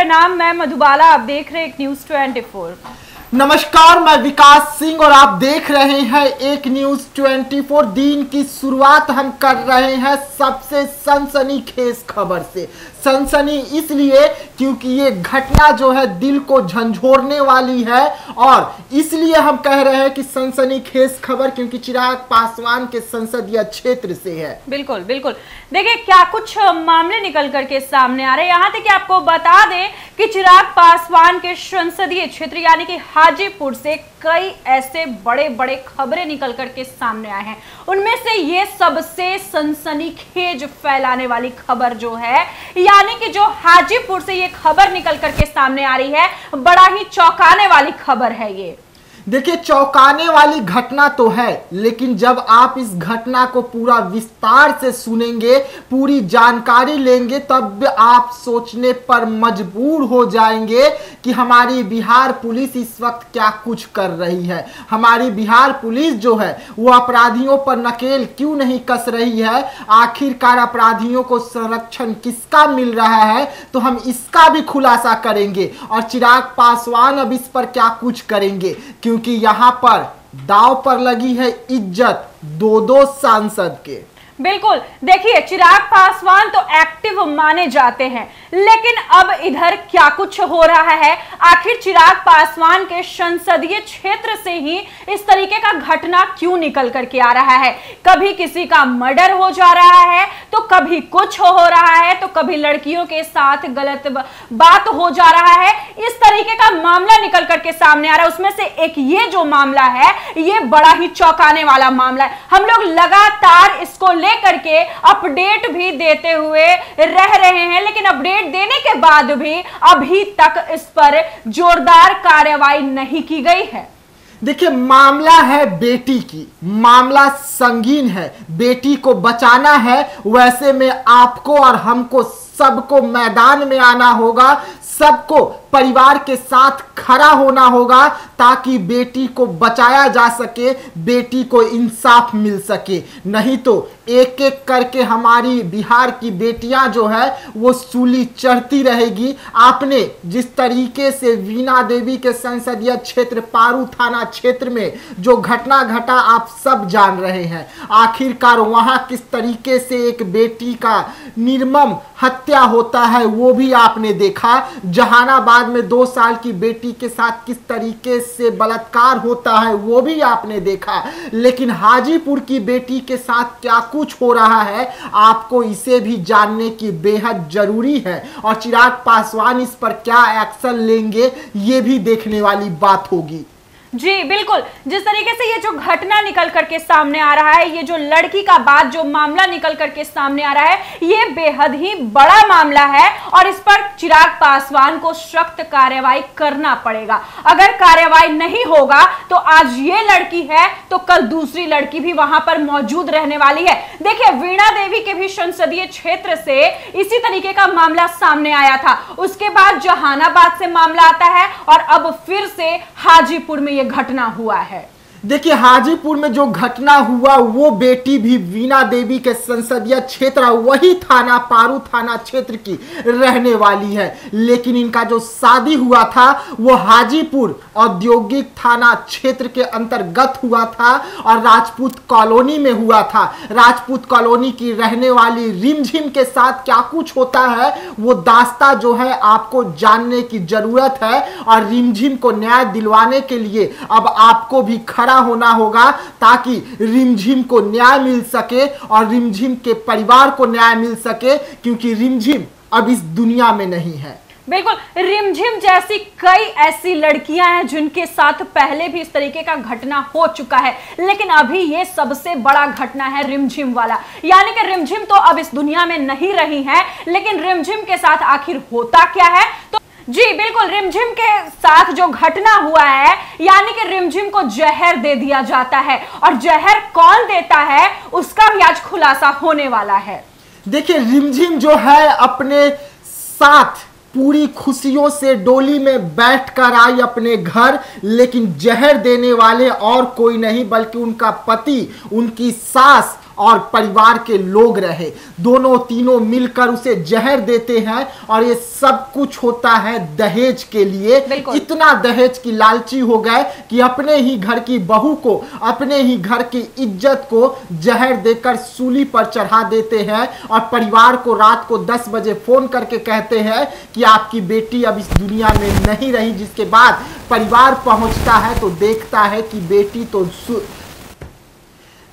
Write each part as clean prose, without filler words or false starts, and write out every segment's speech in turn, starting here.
प्रणाम, मैं मधुबाला। आप देख रहे हैं एक न्यूज 24। नमस्कार, मैं विकास सिंह और आप देख रहे हैं एक न्यूज 24। दिन की शुरुआत हम कर रहे हैं सबसे सनसनीखेज खबर से। सनसनी इसलिए क्योंकि ये घटना जो है दिल को झंझोरने वाली है, और इसलिए हम कह रहे हैं कि सनसनीखेज खबर क्योंकि चिराग पासवान के संसदीय क्षेत्र से है। बिल्कुल बिल्कुल। देखिए क्या कुछ मामले निकल करके सामने आ रहे हैं। यहाँ तक कि आपको बता दें कि चिराग पासवान के संसदीय क्षेत्र यानी कि हाजीपुर से कई ऐसे बड़े बड़े खबरें निकल करके सामने आए हैं। उनमें से ये सबसे सनसनीखेज फैलाने वाली खबर जो है, यानी कि जो हाजीपुर से ये खबर निकल करके सामने आ रही है, बड़ा ही चौंकाने वाली खबर है ये। देखिए, चौंकाने वाली घटना तो है, लेकिन जब आप इस घटना को पूरा विस्तार से सुनेंगे, पूरी जानकारी लेंगे, तब आप सोचने पर मजबूर हो जाएंगे कि हमारी बिहार पुलिस इस वक्त क्या कुछ कर रही है। हमारी बिहार पुलिस जो है वो अपराधियों पर नकेल क्यों नहीं कस रही है। आखिरकार अपराधियों को संरक्षण किसका मिल रहा है, तो हम इसका भी खुलासा करेंगे। और चिराग पासवान अब इस पर क्या कुछ करेंगे, क्योंकि यहां पर दांव पर लगी है इज्जत दो सांसद के। बिल्कुल। देखिए, चिराग पासवान तो एक्टिव माने जाते हैं, लेकिन अब इधर क्या कुछ हो रहा है। आखिर चिराग पासवान के संसदीय क्षेत्र से ही इस तरीके का घटना क्यों निकल करके आ रहा है। कभी किसी का मर्डर हो जा रहा है, तो कभी कुछ हो रहा है, तो कभी लड़कियों के साथ गलत बात हो जा रहा है। इस तरीके का मामला निकल करके सामने आ रहा है। उसमें से एक ये जो मामला है, ये बड़ा ही चौंकाने वाला मामला है। हम लोग लगातार इसको लेकर के अपडेट भी देते हुए रह रहे हैं, लेकिन अपडेट देने के बाद भी अभी तक इस पर जोरदार कार्रवाई नहीं की गई है। देखिए, मामला है बेटी की, मामला संगीन है, बेटी को बचाना है। वैसे में आपको और हमको सबको मैदान में आना होगा, सबको परिवार के साथ खड़ा होना होगा, ताकि बेटी को बचाया जा सके, बेटी को इंसाफ मिल सके। नहीं तो एक एक करके हमारी बिहार की बेटियां जो है वो सूली चढ़ती रहेगी। आपने जिस तरीके से वीणा देवी के संसदीय क्षेत्र पारू थाना क्षेत्र में जो घटना घटा, आप सब जान रहे हैं। आखिरकार वहां किस तरीके से एक बेटी का निर्मम हत्या होता है वो भी आपने देखा। जहानाबाद में 2 साल की बेटी के साथ किस तरीके से बलात्कार होता है वो भी आपने देखा। लेकिन हाजीपुर की बेटी के साथ क्या कुछ हो रहा है, आपको इसे भी जानने की बेहद जरूरी है। और चिराग पासवान इस पर क्या एक्शन लेंगे, ये भी देखने वाली बात होगी। जी बिल्कुल। जिस तरीके से ये जो घटना निकल करके सामने आ रहा है, ये जो लड़की का बात जो मामला निकल करके सामने आ रहा है, ये बेहद ही बड़ा मामला है और इस पर चिराग पासवान को सख्त कार्रवाई करना पड़ेगा। अगर कार्रवाई नहीं होगा तो आज ये लड़की है तो कल दूसरी लड़की भी वहां पर मौजूद रहने वाली है। देखिए, वीणा देवी के भी संसदीय क्षेत्र से इसी तरीके का मामला सामने आया था। उसके बाद जहानाबाद से मामला आता है और अब फिर से हाजीपुर में घटना हुआ है। देखिए, हाजीपुर में जो घटना हुआ वो बेटी भी वीणा देवी के संसदीय क्षेत्र, वही थाना पारू थाना क्षेत्र की रहने वाली है। लेकिन इनका जो शादी हुआ था वो हाजीपुर औद्योगिक थाना क्षेत्र के अंतर्गत हुआ था और राजपूत कॉलोनी में हुआ था। राजपूत कॉलोनी की रहने वाली रिमझिम के साथ क्या कुछ होता है वो दास्ता जो है आपको जानने की जरूरत है। और रिमझिम को न्याय दिलवाने के लिए अब आपको भी खड़ा होना होगा, ताकि रिमझिम को न्याय मिल सके और रिमझिम के परिवार को न्याय मिल सके, क्योंकि रिमझिम अब इस दुनिया में नहीं है। बिल्कुल। रिमझिम जैसी कई ऐसी लड़कियां हैं जिनके साथ पहले भी इस तरीके का घटना हो चुका है, लेकिन अभी ये सबसे बड़ा घटना है रिमझिम वाला। यानी कि रिमझिम तो अब इस दुनिया में नहीं रही है, लेकिन रिमझिम के साथ आखिर होता क्या है। तो जी बिल्कुल, रिमझिम के साथ जो घटना हुआ है, यानी कि रिमझिम को जहर दे दिया जाता है और जहर कौन देता है उसका भी आज खुलासा होने वाला है। देखिए, रिमझिम जो है अपने साथ पूरी खुशियों से डोली में बैठकर आई अपने घर, लेकिन जहर देने वाले और कोई नहीं बल्कि उनका पति, उनकी सास और परिवार के लोग रहे। दोनों तीनों मिलकर उसे जहर देते हैं और ये सब कुछ होता है दहेज के लिए। इतना दहेज की लालची हो गए कि अपने ही घर की बहू को, अपने ही घर की इज्जत को जहर देकर सूली पर चढ़ा देते हैं और परिवार को रात को 10 बजे फोन करके कहते हैं कि आपकी बेटी अब इस दुनिया में नहीं रही। जिसके बाद परिवार पहुंचता है तो देखता है कि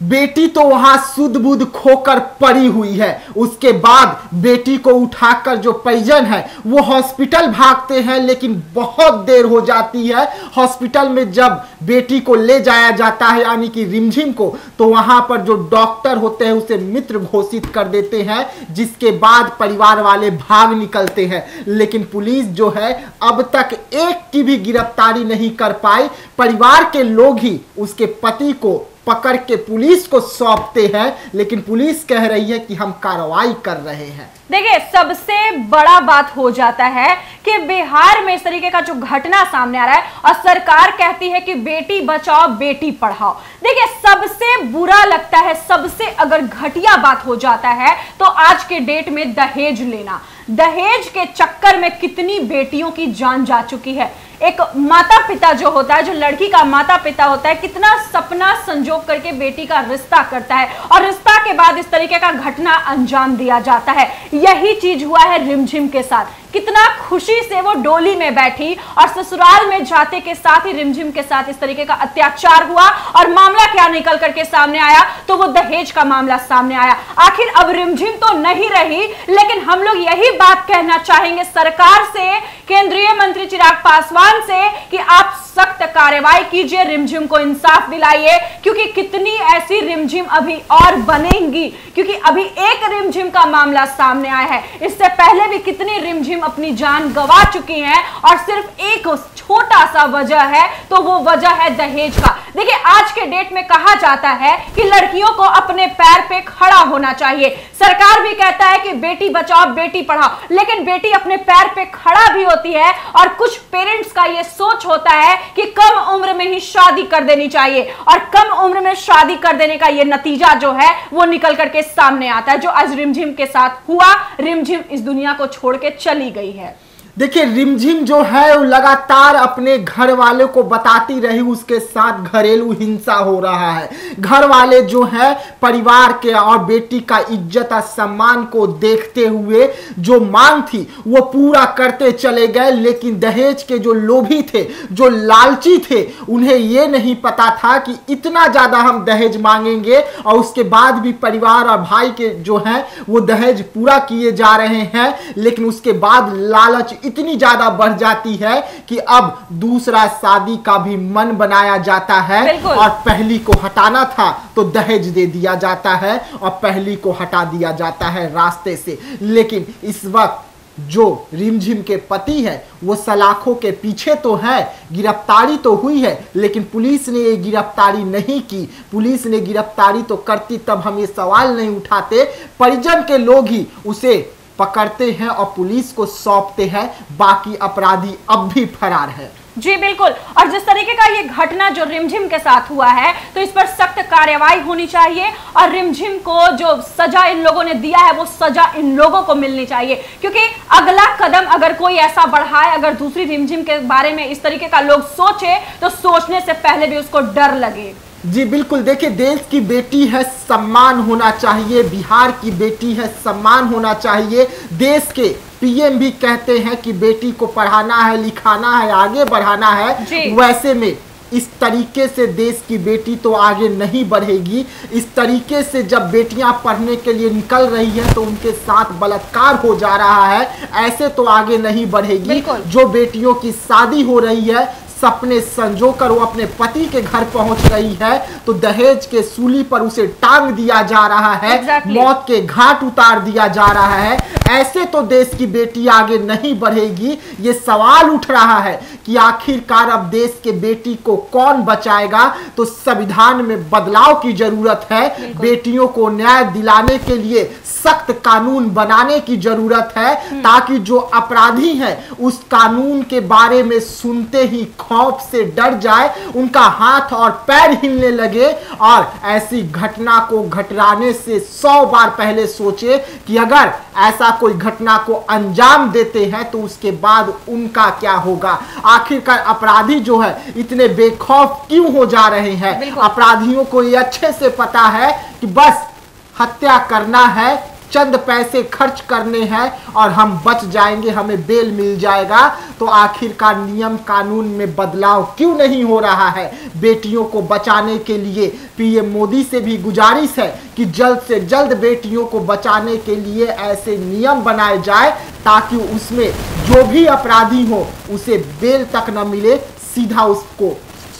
बेटी तो वहां सुध बुध खोकर पड़ी हुई है। उसके बाद बेटी को उठाकर जो परिजन है वो हॉस्पिटल भागते हैं, लेकिन बहुत देर हो जाती है। हॉस्पिटल में जब बेटी को ले जाया जाता है यानी कि रिमझिम को, तो वहां पर जो डॉक्टर होते हैं उसे मित्र घोषित कर देते हैं। जिसके बाद परिवार वाले भाग निकलते हैं, लेकिन पुलिस जो है अब तक एक की भी गिरफ्तारी नहीं कर पाई। परिवार के लोग ही उसके पति को पकड़ के पुलिस को सौंपते हैं, लेकिन पुलिस कह रही है कि हम कार्रवाई कर रहे हैं। देखिए, सबसे बड़ा बात हो जाता है कि बिहार में इस तरीके का जो घटना सामने आ रहा है और सरकार कहती है कि बेटी बचाओ बेटी पढ़ाओ। देखिए, सबसे बुरा लगता है, सबसे अगर घटिया बात हो जाता है तो आज के डेट में दहेज लेना। दहेज के चक्कर में कितनी बेटियों की जान जा चुकी है। एक माता पिता जो होता है, जो लड़की का माता पिता होता है, कितना सपना संजोग करके बेटी का रिश्ता करता है और रिश्ता के बाद इस तरीके का घटना अंजाम दिया जाता है। यही चीज हुआ है रिमझिम के साथ। कितना खुशी से वो डोली में बैठी और ससुराल में जाते के साथ ही रिमझिम के साथ इस तरीके का अत्याचार हुआ और मामला क्या निकल करके सामने आया, तो वो दहेज का मामला सामने आया। आखिर अब रिमझिम तो नहीं रही, लेकिन हम लोग यही बात कहना चाहेंगे सरकार से, केंद्रीय मंत्री चिराग पासवान से, कि आप सख्त कार्रवाई कीजिए, रिमझिम को इंसाफ दिलाइए, क्योंकि कितनी ऐसी रिमझिम अभी और बनेंगी। क्योंकि अभी एक रिमझिम का मामला सामने आया है, इससे पहले भी कितनी रिमझिम अपनी जान गंवा चुकी हैं और सिर्फ एक छोटा सा वजह है, तो वो वजह है दहेज का। देखिए, आज के डेट में कहा जाता है कि लड़कियों को अपने पैर पे खड़ा होना चाहिए। सरकार भी कहता है कि बेटी बचाओ बेटी पढ़ाओ, लेकिन बेटी अपने पैर पे खड़ा भी होती है और कुछ पेरेंट्स का ये सोच होता है कि कम उम्र में ही शादी कर देनी चाहिए और कम उम्र में शादी कर देने का ये नतीजा जो है वो निकल करके सामने आता है, जो आज रिमझिम के साथ हुआ। रिमझिम इस दुनिया को छोड़ के चली गई है। देखिए, रिमझिम जो है वो लगातार अपने घर वाले को बताती रही उसके साथ घरेलू हिंसा हो रहा है। घर वाले जो है परिवार के और बेटी का इज्जत और सम्मान को देखते हुए जो मांग थी वो पूरा करते चले गए, लेकिन दहेज के जो लोभी थे, जो लालची थे, उन्हें ये नहीं पता था कि इतना ज्यादा हम दहेज मांगेंगे और उसके बाद भी परिवार और भाई के जो है वो दहेज पूरा किए जा रहे हैं। लेकिन उसके बाद लालच इतनी ज्यादा बढ़ जाती है कि अब दूसरा शादी का भी मन बनाया जाता है और पहली को हटाना था तो दहेज दे दिया जाता है और पहली को हटा दिया जाता है रास्ते से। लेकिन इस वक्त जो रिमझिम के पति है वो सलाखों के पीछे तो है, गिरफ्तारी तो हुई है, लेकिन पुलिस ने ये गिरफ्तारी नहीं की। पुलिस ने गिरफ्तारी तो करती तब हम ये सवाल नहीं उठाते। परिजन के लोग ही उसे पकड़ते हैं और पुलिस को सौंपते हैं। बाकी अपराधी अब भी फरार है। जी बिल्कुल, और जिस तरीके का ये घटना जो रिमझिम के साथ हुआ है तो इस पर सख्त कार्रवाई होनी चाहिए और रिमझिम को जो सजा इन लोगों ने दिया है वो सजा इन लोगों को मिलनी चाहिए। क्योंकि अगला कदम अगर कोई ऐसा बढ़ाए, अगर दूसरी रिमझिम के बारे में इस तरीके का लोग सोचे, तो सोचने से पहले भी उसको डर लगे। जी बिल्कुल, देखिए, देश की बेटी है, सम्मान होना चाहिए। बिहार की बेटी है, सम्मान होना चाहिए। देश के पीएम भी कहते हैं कि बेटी को पढ़ाना है, लिखाना है, आगे बढ़ाना है। वैसे में इस तरीके से देश की बेटी तो आगे नहीं बढ़ेगी। इस तरीके से जब बेटियां पढ़ने के लिए निकल रही हैं तो उनके साथ बलात्कार हो जा रहा है, ऐसे तो आगे नहीं बढ़ेगी। जो बेटियों की शादी हो रही है, सपने संजोकर वो अपने पति के घर पहुंच रही है, तो दहेज के सूली पर उसे टांग दिया जा रहा है, मौत के घाट उतार दिया जा रहा है। ऐसे तो देश की बेटी आगे नहीं बढ़ेगी। ये सवाल उठ रहा है कि आखिरकार अब देश के बेटी को कौन बचाएगा। तो संविधान में बदलाव की जरूरत है। बेटियों को न्याय दिलाने के लिए सख्त कानून बनाने की जरूरत है, ताकि जो अपराधी हैं उस कानून के बारे में सुनते ही खौफ से डर जाए, उनका हाथ और पैर हिलने लगे और ऐसी घटना को घटराने से 100 बार पहले सोचे कि अगर ऐसा कोई घटना को अंजाम देते हैं तो उसके बाद उनका क्या होगा। आखिरकार अपराधी जो है इतने बेखौफ क्यों हो जा रहे हैं। अपराधियों को ये अच्छे से पता है कि बस हत्या करना है, चंद पैसे खर्च करने हैं और हम बच जाएंगे, हमें बेल मिल जाएगा। तो आखिरकार नियम कानून में बदलाव क्यों नहीं हो रहा है। बेटियों को बचाने के लिए पीएम मोदी से भी गुजारिश है कि जल्द से जल्द बेटियों को बचाने के लिए ऐसे नियम बनाए जाए ताकि उसमें जो भी अपराधी हो उसे बेल तक न मिले, सीधा उसको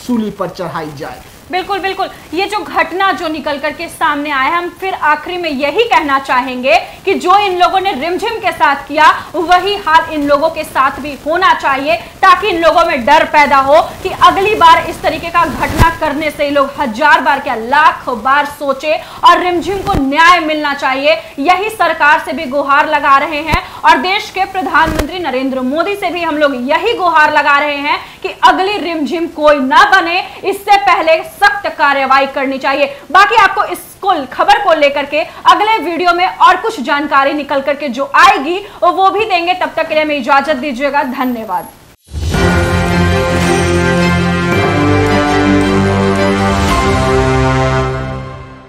सूली पर चढ़ाई जाए। बिल्कुल बिल्कुल, ये जो घटना जो निकल करके सामने आया, हम फिर आखिरी में यही कहना चाहेंगे कि जो इन लोगों ने रिमझिम के साथ किया वही हाल इन लोगों के साथ भी होना चाहिए, ताकि इन लोगों में डर पैदा हो कि अगली बार इस तरीके का घटना करने से लोग 1000 बार क्या लाख बार सोचे और रिमझिम को न्याय मिलना चाहिए। यही सरकार से भी गुहार लगा रहे हैं और देश के प्रधानमंत्री नरेंद्र मोदी से भी हम लोग यही गुहार लगा रहे हैं कि अगली रिमझिम कोई ना बने, इससे पहले सख्त कार्रवाई करनी चाहिए। बाकी आपको इस खबर को लेकर के अगले वीडियो में और कुछ जानकारी निकल करके जो आएगी वो भी देंगे। तब तक के लिए हमें इजाजत दीजिएगा। धन्यवाद।